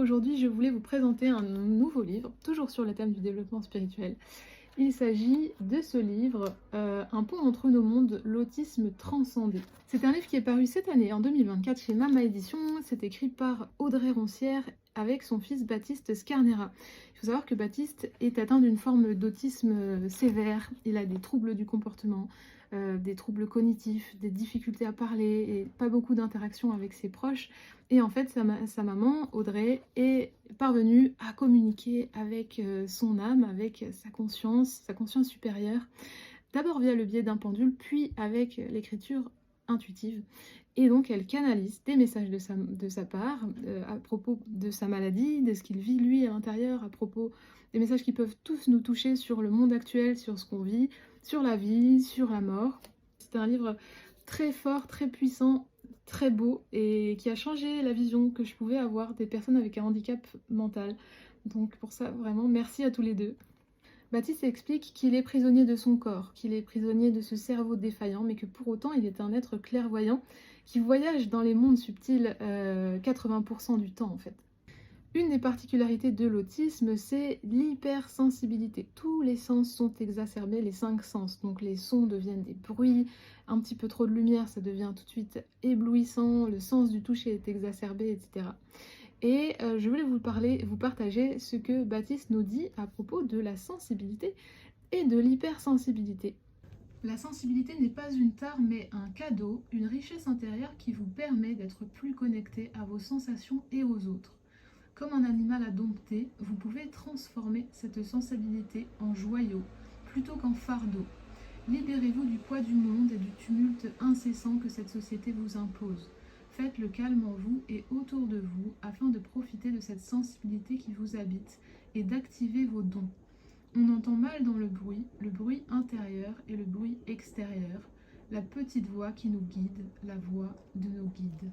aujourd'hui je voulais vous présenter un nouveau livre, toujours sur le thème du développement spirituel. Il s'agit de ce livre, Un pont entre nos mondes, l'autisme transcendé. C'est un livre qui est paru cette année, en 2024, chez Mama Édition. C'est écrit par Audrey Roncière avec son fils Baptiste Scarnera. Il faut savoir que Baptiste est atteint d'une forme d'autisme sévère. Il a des troubles du comportement, des troubles cognitifs, des difficultés à parler et pas beaucoup d'interactions avec ses proches. Et en fait, sa maman, Audrey, est parvenue à communiquer avec son âme, avec sa conscience supérieure, d'abord via le biais d'un pendule, puis avec l'écriture intuitive. Et donc, elle canalise des messages de sa part à propos de sa maladie, de ce qu'il vit lui à l'intérieur, à propos des messages qui peuvent tous nous toucher sur le monde actuel, sur ce qu'on vit, sur la vie, sur la mort. C'est un livre très fort, très puissant, très beau et qui a changé la vision que je pouvais avoir des personnes avec un handicap mental. Donc pour ça, vraiment, merci à tous les deux. Baptiste explique qu'il est prisonnier de son corps, qu'il est prisonnier de ce cerveau défaillant, mais que pour autant il est un être clairvoyant qui voyage dans les mondes subtils 80% du temps en fait. Une des particularités de l'autisme, c'est l'hypersensibilité. Tous les sens sont exacerbés, les 5 sens. Donc les sons deviennent des bruits, un petit peu trop de lumière, ça devient tout de suite éblouissant, le sens du toucher est exacerbé, etc. Et je voulais vous partager ce que Baptiste nous dit à propos de la sensibilité et de l'hypersensibilité. La sensibilité n'est pas une tare, mais un cadeau, une richesse intérieure qui vous permet d'être plus connecté à vos sensations et aux autres. Comme un animal à dompter, vous pouvez transformer cette sensibilité en joyau plutôt qu'en fardeau. Libérez-vous du poids du monde et du tumulte incessant que cette société vous impose. Faites le calme en vous et autour de vous afin de profiter de cette sensibilité qui vous habite et d'activer vos dons. On entend mal dans le bruit intérieur et le bruit extérieur, la petite voix qui nous guide, la voix de nos guides.